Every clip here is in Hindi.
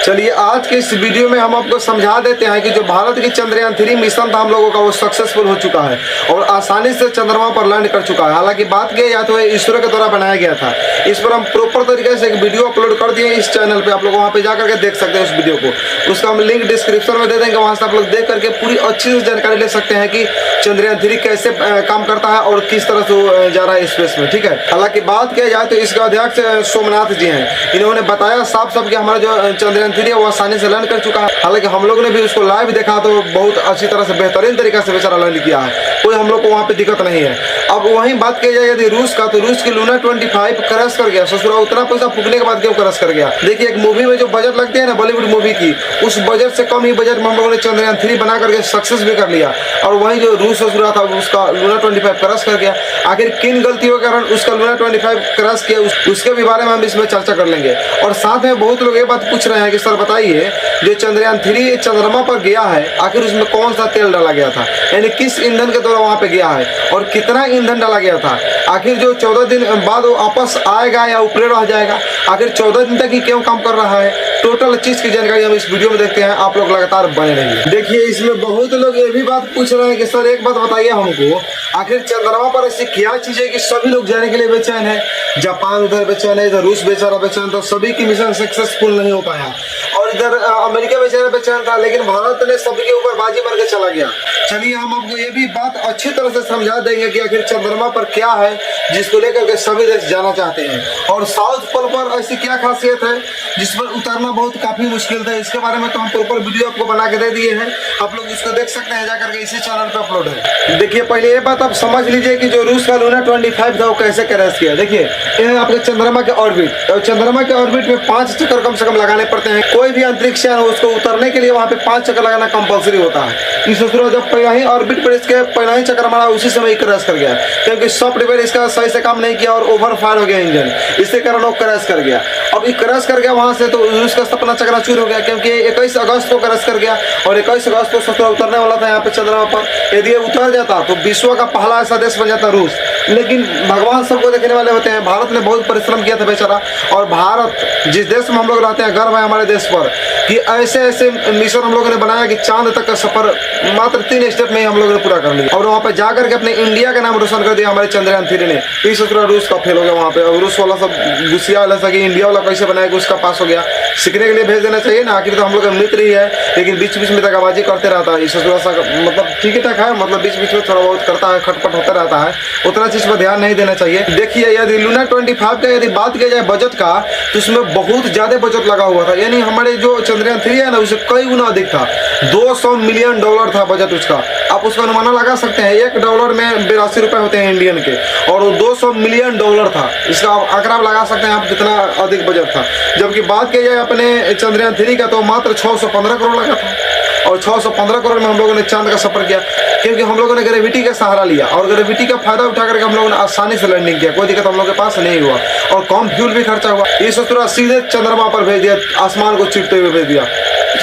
चलिए आज के इस वीडियो में हम आपको समझा देते हैं कि जो भारत की चंद्रयान 3 मिशन था हम लोगों का, वो सक्सेसफुल हो चुका है और आसानी से चंद्रमा पर लैंड कर चुका है। हालांकि बात की जाए तो इसरो के द्वारा बनाया गया था। इस पर हम प्रॉपर तरीके से एक वीडियो अपलोड कर दिए इस चैनल पे, आप लोग वहाँ पे जा करके देख सकते हैं उस वीडियो को। उसका हम लिंक डिस्क्रिप्शन में दे देंगे, वहाँ से आप लोग देख करके पूरी अच्छी से जानकारी ले सकते हैं कि चंद्रयान 3 कैसे काम करता है और किस तरह से जा रहा है स्पेस में। ठीक है, हालांकि बात किया जाए तो इसके अध्यक्ष सोमनाथ जी हैं। इन्होंने बताया साफ साफ कि हमारा जो चंद्रयान 3 है वो आसानी से लैंड कर चुका है। हालांकि हम लोगों ने भी उसको लाइव देखा तो बहुत अच्छी तरह से बेहतरीन तरीके से बेचारा लैंड किया है, कोई हम लोग को वहाँ पे दिक्कत नहीं है। अब वहीं बात की जाए यदि रूस का, तो रूस की लूना 25 क्रैश कर गया। ससुरा उतना पैसा फूकने के बाद क्यों क्रैश कर गया? देखिए, एक मूवी में जो बजट लगते हैं ना बॉलीवुड मूवी की, उस बजट से कम ही बजट में हम लोगों ने चंद्रयान 3 बना करके सक्सेस भी कर लिया। और वहीं जो रूस ससुरा था उसका लूना 25 क्रैश कर गया। आखिर किन गलतियों के कारण उसका लूना 25 क्रैश किया, उसके भी बारे में हम इसमें चर्चा कर लेंगे। और साथ में बहुत लोग ये बात पूछ रहे हैं कि सर बताइए, जो चंद्रयान 3 चंद्रमा पर गया है आखिर उसमें कौन सा तेल डाला गया था, यानी किस ईंधन के द्वारा वहां पे गया है और कितना ईंधन डाला गया था। आखिर जो 14 दिन बाद वो वापस आएगा या ऊपर रह जाएगा, आखिर 14 दिन तक ही क्यों काम कर रहा है, टोटल चीज की जानकारी हम इस वीडियो में देखते हैं। आप लोग लगातार बने रहिए। देखिए, इसमें बहुत लोग ये भी बात पूछ रहे हैं कि सर एक बात बताइए हमको, आखिर चंद्रमा पर ऐसी क्या चीज है कि सभी लोग जाने के लिए बेचैन है? जापान उधर बेचैन है, इधर रूस बेचारा बेचैन था, सभी की मिशन सक्सेसफुल नहीं हो पाया। और इधर अमेरिका बेचारा बेचैन था, लेकिन भारत ने सबके ऊपर बाजी मार के चला गया। चलिए हम आपको ये भी बात अच्छी तरह से समझा देंगे कि आखिर चंद्रमा पर क्या है जिसको लेकर के सभी देश जाना चाहते हैं, और साउथ पोल पर ऐसी क्या खासियत है जिस पर उतरना बहुत काफी मुश्किल था। इसके बारे में तो हम प्रॉपर वीडियो आपको बना के दे दिए हैं, आप लोग इसको देख सकते हैं जाकर के, इसी चैनल पे अपलोड है। देखिए, पहले ये बात आप समझ लीजिए कि जो रूस का लूना 25 था वो कैसे क्रैश किया। देखिए, ये है आपके चंद्रमा के ऑर्बिट, और चंद्रमा के ऑर्बिट में 5 चक्कर कम से कम लगाने पड़ते हैं। कोई भी अंतरिक्ष यान हो उसको उतरने के लिए वहाँ पे 5 चक्कर लगाना कंपल्सरी होता है। इस ससुरा जब पहला ही ऑर्बिट पर इसके पहला ही चक्कर मारा उसी समय क्रैश कर गया, क्योंकि सॉफ्टवेयर इसका सही से काम नहीं किया और ओवर फायर हो गया इंजन, इसके कारण वो क्रैश कर गया। अब ये क्रैश कर गया वहां से, तो उसका सपना चकनाचूर हो गया, क्योंकि 21 अगस्त को क्रैश कर गया और 21 अगस्त को ससुरा उतरने वाला था यहाँ पे चंद्रमा पर। यदि उतर जाता तो विश्व का पहला ऐसा देश बन जाता रूस। लेकिन भगवान सबको देखने वाले होते हैं, भारत ने बहुत परिश्रम किया था बेचारा, और भारत जिस देश में हम लोग रहते हैं, गर्व है हमारे देश पर कि ऐसे ऐसे मिशन हम लोगों ने बनाया कि चांद तक का सफर मात्र 3 स्टेप में ही हम लोगों ने पूरा कर लिया। और वहाँ पे जाकर के अपने इंडिया का नाम रोशन कर दिया हमारे चंद्रयान 3 ने। इस ससुरा रूस का फेल हो गया वहाँ पे, और रूस वाला सब गुस्सिया वाला सा कि इंडिया वाला कैसे बनाया कि उसका पास हो गया। सीखने के लिए भेज देना चाहिए ना, आखिर तो हम लोग का मित्र ही है, लेकिन बीच बीच में दगाबाजी करते रहता है। इस ससुरा सा मतलब ठीक ठाक है, मतलब बीच बीच में थोड़ा बहुत करता है, खटपट होता रहता है, उतना चीज पर ध्यान नहीं देना चाहिए। देखिए, यदि लूना 25 का यदि बात की जाए बजट का, तो उसमें बहुत ज्यादा बजट लगा हुआ था, यानी हमारे जो चंद्रयान 3 है ना उससे कई गुना अधिक था। $200 मिलियन था बजट उसका। आप उसका अनुमान लगा सकते हैं, $1 में 82 रुपए होते हैं इंडियन के, और वो $200 मिलियन था। इसका आंकड़ा लगा सकते हैं आप कितना अधिक बजट था। जबकि बात की जाए अपने चंद्रयान 3 का, तो मात्र 615 करोड़ लगा था, और 615 करोड़ में हम लोगों ने चांद का सफर किया, क्योंकि हम लोगों ने ग्रेविटी का सहारा लिया और ग्रेविटी का फायदा उठा करके हम लोगों ने आसानी से लैंडिंग किया। कोई दिक्कत हम लोग के पास नहीं हुआ और कम फ्यूल भी खर्चा हुआ। ये ससुरा सीधे चंद्रमा पर भेज दिया, आसमान को चीरते हुए भेज दिया।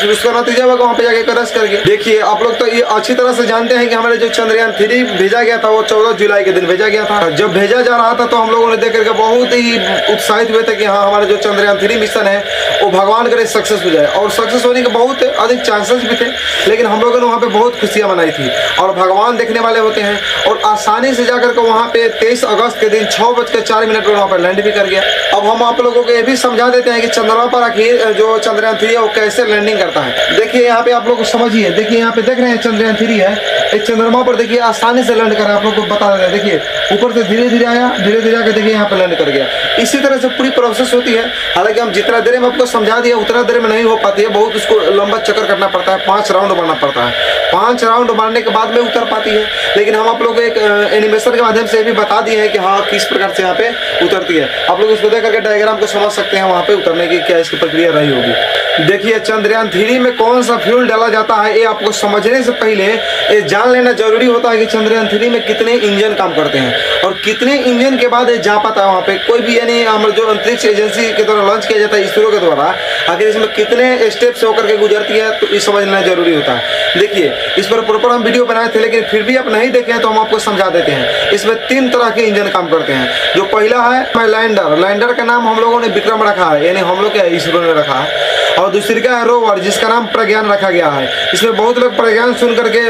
उसका नतीजा हुआ वहाँ पे जाके क्रैश कर गया। देखिए, आप लोग तो ये अच्छी तरह से जानते हैं कि हमारे जो चंद्रयान 3 भेजा गया था वो 14 जुलाई के दिन भेजा गया था। जब भेजा जा रहा था तो हम लोगों ने देख करके बहुत ही उत्साहित हुए थे कि हाँ, हमारे जो चंद्रयान 3 मिशन है वो भगवान करे सक्सेस हो जाए, और सक्सेस होने के बहुत अधिक चांसेस भी थे। लेकिन हम लोगों ने वहाँ पे बहुत खुशियां मनाई थी, और भगवान देखने वाले होते हैं, और आसानी से जाकर के वहाँ पे 23 अगस्त के दिन 6:04 पर वहाँ पर लैंड भी कर गया। अब हम आप लोगों को ये भी समझा देते हैं कि चंद्रमा पर आखिर जो चंद्रयान 3 है वो कैसे लैंडिंग करता है। देखिए, यहाँ पे आप लोग समझिए, देखिए यहाँ पे देख रहे हैं चंद्रयान 3 है, एक चंद्रमा पर देखिए आसानी से लैंड कर रहा है। आप लोग को बता दें, देखिए ऊपर से धीरे धीरे आया, धीरे धीरे आकर देखिए यहाँ पे लैंड कर गया। इसी तरह से पूरी प्रोसेस होती है। हालांकि हम जितना देर में आपको समझा दिया उतना देर में नहीं हो पाती है, बहुत उसको लंबा चक्कर करना पड़ता है, 5 राउंड मारना पड़ता है। 5 राउंड मारने के बाद में उतर पाती है। लेकिन हम आप लोग को एक एनिमेशन के माध्यम से भी बता दिए हैं कि हाँ किस प्रकार से यहाँ पे उतरती है। आप लोग उसको देख करके डायग्राम को समझ सकते हैं वहाँ पे उतरने की क्या इसकी प्रक्रिया रही होगी। देखिए, चंद्रयान 3 में कौन सा फ्यूल डाला जाता है ये आपको समझने से पहले ये जान लेना जरूरी होता है कि चंद्रयान 3 में कितने इंजन काम करते हैं और कितने इंजन के बाद ये जा पाता है वहाँ पे। कोई भी यानी हमारे जो अंतरिक्ष एजेंसी के द्वारा लॉन्च किया जाता है इसरो के द्वारा, आखिर इसमें कितने स्टेप से होकर के गुजरती है तो ये समझना जरूरी होता है। देखिए, इस पर प्रॉपर हम वीडियो बनाए थे, लेकिन फिर भी आप नहीं देखे हैं तो हम आपको समझा देते हैं। इसमें 3 तरह के इंजन काम करते हैं। जो पहला है लैंडर। लैंडर का नाम हम लोगों ने विक्रम रखा है, यानी हम लोग क्या इसरो ने रखा है। और दूसरी का है रोवर, जिसका नाम प्रज्ञान रखा गया है। इसमें बहुत लोग प्रज्ञान सुन करके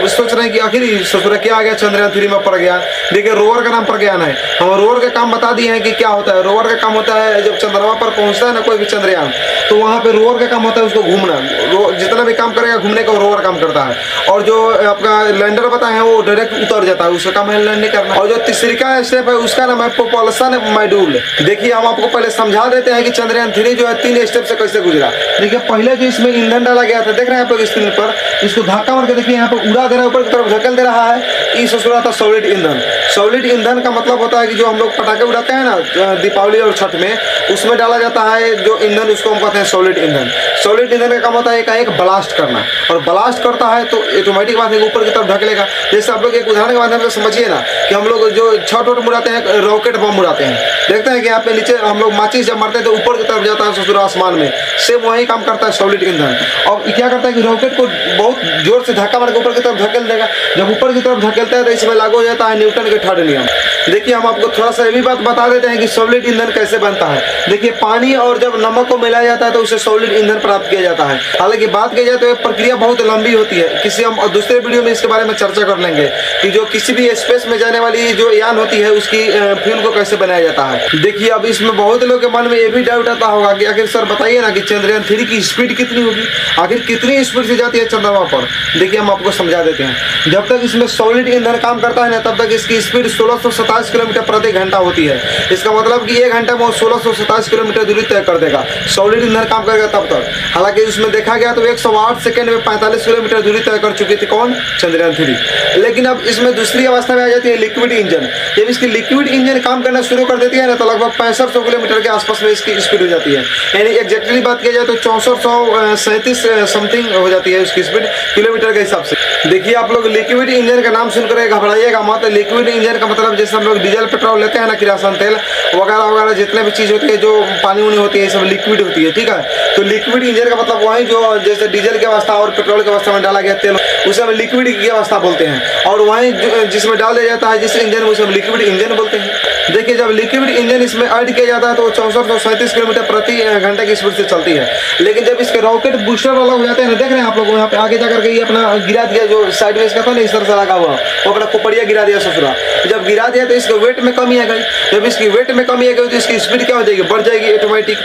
सोच रहे हैं कि आखिर ससुरा क्या आ गया चंद्रयान 3 में प्रज्ञान। देखिए रोवर का नाम प्रज्ञान है। हम रोवर का काम बता दिए हैं कि क्या होता है। रोवर का काम होता है जब चंद्रमा पर पहुंचता है ना कोई भी चंद्रयान, तो वहाँ पे रोवर का काम होता है उसको घूमना। जितना भी काम करेगा घूमने का रोवर काम करता है। और जो आपका लैंडर पता है वो डायरेक्ट उतर जाता है, उसका काम है लैंडिंग करना। और जो तीसरी का स्टेप है उसका नाम है प्रोपल्शन मॉड्यूल। देखिए हम आपको पहले समझा देते हैं कि चंद्रयान 3 जो है 3 स्टेप से कैसे गुजरा। देखिए पहले जो इसमें ईंधन डाला गया था, देख रहे हैं आप लोग स्क्रीन पर, इसको धक्का मार के देखिए यहाँ पर उड़ा दे रहा है, ऊपर की तरफ धकेल दे रहा है। इस ससुरा था सॉलिड ईंधन। सॉलिड ईंधन का मतलब होता है कि जो हम लोग पटाखे उड़ाते हैं ना दीपावली और छठ में, उसमें डाला जाता है जो ईंधन, उसको हम कहते हैं सॉलिड ईंधन। सॉलिड ईंधन का काम होता है एक ब्लास्ट करना, और ब्लास्ट करता है तो ऑटोमेटिक बात है ऊपर की तरफ ढकेलेगा। जैसे आप लोग एक उदाहरण के माध्यम से समझिए ना कि हम लोग जो छठ वट उड़ाते हैं, रॉकेट बम उड़ाते हैं, देखते हैं कि यहाँ पे नीचे हम लोग माचिस जब मारते हैं तो ऊपर की तरफ जाता है ससुरा आसमान में, सेम वही काम करता है सॉलिड ईंधन। और क्या करता है कि रॉकेट को बहुत जोर से धक्का मार के ऊपर की तरफ धकेल देगा। जब ऊपर की तरफ धकेलता है तो इसमें लागू हो जाता है न्यूटन के थर्ड नियम। देखिए हम आपको थोड़ा सा ये भी बात बता देते हैं कि सॉलिड ईंधन कैसे बनता है। देखिए पानी और जब नमक को मिलाया जाता है तो उसे सॉलिड ईंधन प्राप्त किया जाता है। हालांकि बात की जाए तो ये प्रक्रिया बहुत लंबी होती है। किसी हम दूसरे वीडियो में इसके बारे में चर्चा कर लेंगे कि जो किसी भी स्पेस में जाने वाली जो यान होती है उसकी फ्यूल को कैसे बनाया जाता है। देखिए अब इसमें बहुत लोगों के मन में ये भी डाउट आता होगा कि आखिर सर बताइए ना कि चंद्रयान 3 की स्पीड कितनी होगी, आखिर कितनी स्पीड से जाती है चंद्रमा पर। देखिए हम आपको समझा देते हैं। जब तक इसमें सॉलिड ईंधन काम करता है ना तब तक इसकी स्पीड 1627 किलोमीटर प्रति घंटा होती है। इसका मतलब कि 1 घंटे में 1627 किलोमीटर दूरी तय कर देगा, सॉलिड ईंधन काम करेगा तब तक। हालांकि उसमें देखा गया तो 108 सेकंड में 45 किलोमीटर दूरी तय कर चुकी थी कौन, चंद्रयान 3। लेकिन अब इसमें दूसरी अवस्था में आ जाती है लिक्विड इंजन। जब इसकी लिक्विड इंजन काम करना शुरू कर देती है ना तो लगभग 6500 किलोमीटर के आसपास में इसकी स्पीड हो जाती है। यानी एग्जैक्टली बात की जाए तो 6437 समथिंग हो जाती है उसकी स्पीड किलोमीटर के हिसाब से। देखिए आप लोग लिक्विड इंजन का नाम सुनकर घबराइएगा मत। लिक्विड इंजन का मतलब जैसे हम लोग डीजल पेट्रोल लेते हैं ना, किरासन तेल वगैरह वगैरह जितने भी चीज होती है, जो पानी उनी होती है, सब लिक्विड होती है, ठीक है। तो लिक्विड इंजन का मतलब वही जो जैसे डीजल की अवस्था और पेट्रोल की अवस्था में डाला गया तेल उसे हम लिक्विड की अवस्था बोलते हैं। और वही जिसमें डाल दिया जाता है जिस इंजन में उसे हम लिक्विड इंजन बोलते हैं। देखिए जब लिक्विड इंजन इसमें ऐड किया जाता है तो 6437 किलोमीटर प्रति घंटे की स्पीड से चलती है। लेकिन जब इसके रॉकेट बूस्टर वाला हो जाते हैं ना, देख रहे हैं आप लोग यहाँ पे आगे जाकर के ये अपना गिरा दिया, जो साइड में इसका था ना इस तरह से लगा हुआ, वो अपना खोपड़िया गिरा दिया ससुरा। जब गिरा दिया तो इसके वेट में कमी आ गई। जब इसकी वेट में कमी आ गई तो इसकी स्पीड क्या हो जाएगी, बढ़ जाएगी ऑटोमेटिक,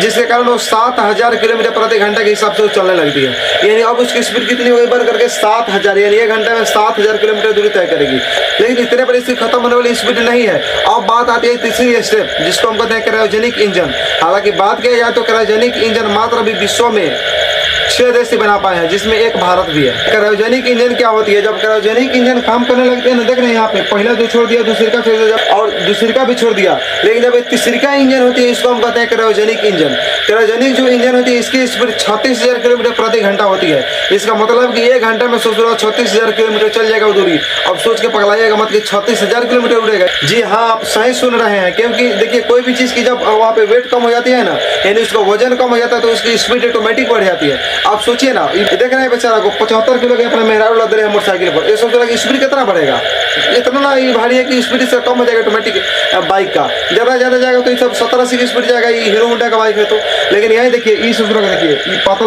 जिसके कारण वो 7000 किलोमीटर प्रति घंटे के हिसाब से चलने लगती है। यानी अब उसकी स्पीड कितनी हो गई, बढ़ करके 7000, यानी 1 घंटे में 7000 किलोमीटर दूरी तय करेगी। लेकिन इतने पर इसकी खत्म होने वाली स्पीड नहीं है। अब बात आती है तीसरी स्टेप, जिसको हम कहते हैं क्रायोजेनिक इंजन। हालांकि बात किया जाए तो क्रायोजेनिक इंजन मात्र अभी विश्व में 6 देश बना पाए हैं, जिसमें एक भारत भी है। क्रायोजेनिक इंजन क्या होती है, जब क्रायोजेनिक इंजन काम करने लगते हैं ना, देख रहे हैं यहाँ पे पहला जो छोड़ दिया दूसरी का छोड़ दिया और दूसरी का भी छोड़ दिया, लेकिन जब तीसरी का इंजन होती है इसको हम कहते हैं क्रायोजेनिक इंजन। क्रायोजेनिक जो इंजन होती है इसकी स्पीड 36000 किलोमीटर प्रति घंटा होती है। इसका मतलब कि 1 घंटे में सोचो 36000 किलोमीटर चल जाएगा दूरी। अब सोच के पगलाइएगा मत कि 36000 किलोमीटर उड़ेगा। जी हाँ आप सही सुन रहे हैं, क्योंकि देखिए कोई भी चीज की जब वहाँ पे वेट कम हो जाती है ना, यानी उसका वजन कम हो जाता है तो उसकी स्पीड ऑटोमेटिक बढ़ जाती है। आप सोचिए ना, देख रहे हैं बेचारा को 75 किलो के अपने मेहरारू लद रहे हैं मोटरसाइकिल पर, ये सोच रहा है कि स्पीड कितना बढ़ेगा, इतना ना ये भारी है कि स्पीड से कम हो जाएगा ऑटोमेटिक बाइक का। ज़्यादा जाएगा तो ये सब 70-80 की स्पीड जाएगा, ये हीरो होंडा का बाइक है तो। लेकिन यही देखिए इस ससुरा का देखिए, ये पातल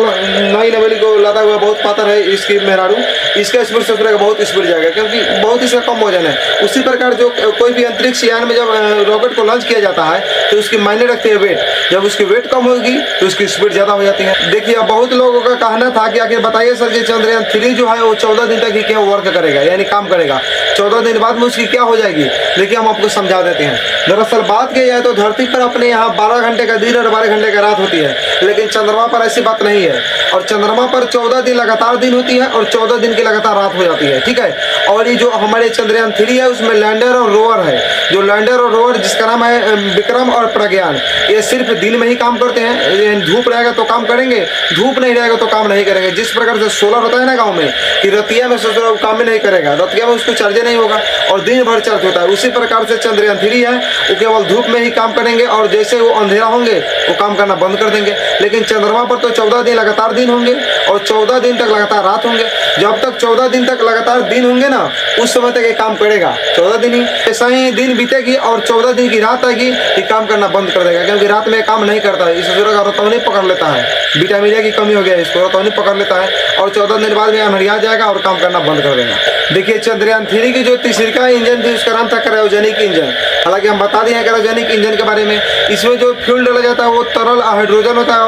नई नवेली को लादा हुआ बहुत पातर है इसकी मेहरारू, इसका स्पीड ससुरा का बहुत स्पीड जाएगा क्योंकि बहुत इसका कम वजन है। उसी प्रकार जो कोई भी अंतरिक्ष यान में जब रॉकेट को लॉन्च किया जाता है तो उसकी मायने रखती है वेट। जब उसकी वेट कम होगी तो उसकी स्पीड ज़्यादा हो जाती है। देखिए अब बहुत लोगों का कहना था कि आखिर बताइए सर कि चंद्रयान 3 जो है वो 14 दिन तक ही क्या वर्क करेगा, यानी काम करेगा, 14 दिन बाद में उसकी क्या हो जाएगी। देखिए हम आपको समझा देते हैं। दरअसल बात की जाए तो धरती पर अपने यहाँ 12 घंटे का दिन और 12 घंटे का रात होती है, लेकिन चंद्रमा पर ऐसी बात नहीं है। और चंद्रमा पर 14 दिन लगातार दिन होती है और 14 दिन की लगातार रात हो जाती है, ठीक है। और ये जो हमारे चंद्रयान 3 है उसमें लैंडर और रोवर है। जो लैंडर और रोवर जिसका नाम है विक्रम और प्रज्ञान, ये सिर्फ दिन में ही काम करते हैं। धूप रहेगा तो काम करेंगे, धूप नहीं रहेगा करेगा तो काम नहीं करेगा। जिस प्रकार से सोलर होता है ना गाँव में कि रतिया में सोच रहा काम ही नहीं करेगा, रतिया में उसको चार्ज नहीं होगा और दिन भर चार्ज होता है, उसी प्रकार से चंद्रयान 3 है वो केवल धूप में ही काम करेंगे और जैसे वो अंधेरा होंगे वो काम करना बंद कर देंगे। लेकिन चंद्रमा पर तो 14 दिन लगातार दिन होंगे और 14 दिन तक लगातार रात होंगे। जब तक 14 दिन तक लगातार दिन होंगे ना उस समय तक ये काम करेगा, 14 दिन ही। ऐसा ही दिन बीतेगी और 14 दिन की रात आएगी ये काम करना बंद कर देगा, क्योंकि रात में काम नहीं करता है, इस सूर्य का रतौनी पकड़ लेता है, विटामिन ए की कमी हो गया है, इसको रतौनी पकड़ लेता है और 14 दिन बाद में अंधेरा जाएगा और काम करना बंद कर देगा। देखिए चंद्रयान 3 की जो तीसरा इंजन थी उसका नाम था क्रायोजेनिक इंजन। हालांकि हम बता दें क्रायोजेनिक इंजन के बारे में, इसमें जो फ्यूल डाला जाता है वो तरल हाइड्रोजन होता है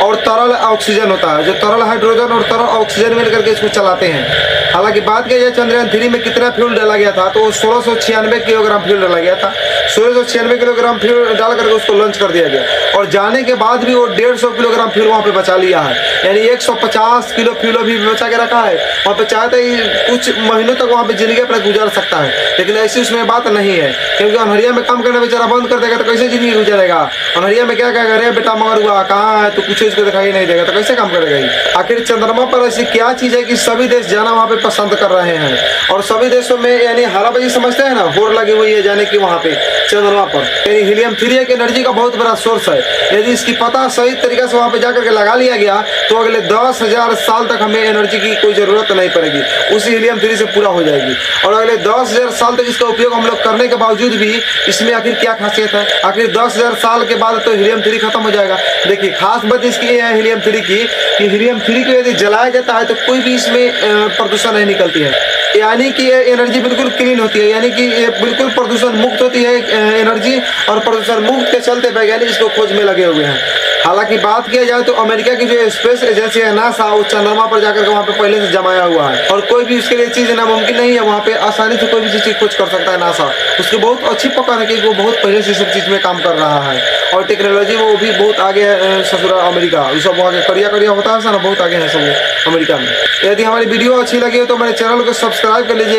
और तरल ऑक्सीजन होता है। जो तरल हाइड्रोजन और तरल ऑक्सीजन मिलकर के इसको चलाते हैं। हालांकि बात की जाए चंद्रयान 3 में कितना फ्यूल डाला गया था तो 1696 किलोग्राम फ्यूल डाला गया था। 1696 किलोग्राम फ्यूल डाल करके उसको लॉन्च कर दिया गया और जाने के बाद भी वो 150 किलोग्राम फ्यूल वहाँ पे बचा लिया है, यानी 150 किलो फ्यूल अभी बचा के रखा है। वहाँ पे चाहते ही कुछ महीनों तक वहाँ पे जिंदगी अपना गुजार सकता है, लेकिन ऐसी उसमें बात नहीं है, क्योंकि अनहरिया में काम करना बेचारा बंद कर देगा तो कैसे जिंदगी गुजारेगा। अनहरिया में क्या कहेगा, अरे बेटा मगर हुआ कहाँ है तो कुछ इसको दिखाई नहीं देगा तो कैसे काम करेगा। आखिर चंद्रमा पर ऐसी क्या चीज है कि सभी देश जाना वहाँ पे पसंद कर रहे हैं और सभी देशों में यानी हाराबाजी समझते हैं ना, होड़ लगी हुई है जाने की वहाँ पे चंद्रमा पर। यानी हीलियम 3 एक एनर्जी का बहुत बड़ा सोर्स है, यदि इसकी पता सही तरीके से वहाँ पे जाकर के लगा लिया गया तो अगले 10,000 साल तक हमें एनर्जी की कोई जरूरत नहीं पड़ेगी, उसी हीलियम 3 से पूरा हो जाएगी। और अगले 10,000 साल तक इसका उपयोग हम लोग करने के बावजूद भी इसमें आखिर क्या खासियत है, आखिर 10,000 साल के बाद तो हीलियम 3 खत्म हो जाएगा। देखिए खास बात इसकी है हीलियम 3 की कि हीलियम 3 को यदि जलाया जाता है तो कोई भी इसमें प्रदूषण नहीं निकलती है, यानी कि ये एनर्जी बिल्कुल क्लीन होती है, यानी कि ये बिल्कुल प्रदूषण मुक्त होती है एनर्जी और प्रदूषण मुक्त के चलते वैज्ञानिक इसको खोज में लगे हुए हैं। हालांकि बात किया जाए तो अमेरिका की जो स्पेस एजेंसी है नासा वो चंद्रमा पर जाकर के वहाँ पे पहले से जमाया हुआ है और कोई भी उसके लिए चीज़ नामुमकिन नहीं है, वहाँ पे आसानी से कोई भी चीज़ खोज कर सकता है नासा। उसकी बहुत अच्छी पकड़ है कि वो बहुत पहले से सब चीज़ में काम कर रहा है और टेक्नोलॉजी में वो भी बहुत आगे है। ससुरा अमेरिका ये सब वहाँ के करिया होता है ना, बहुत आगे है सब अमेरिका में। यदि हमारी वीडियो अच्छी लगी हो तो मेरे चैनल को सब्सक्राइब कर लीजिए।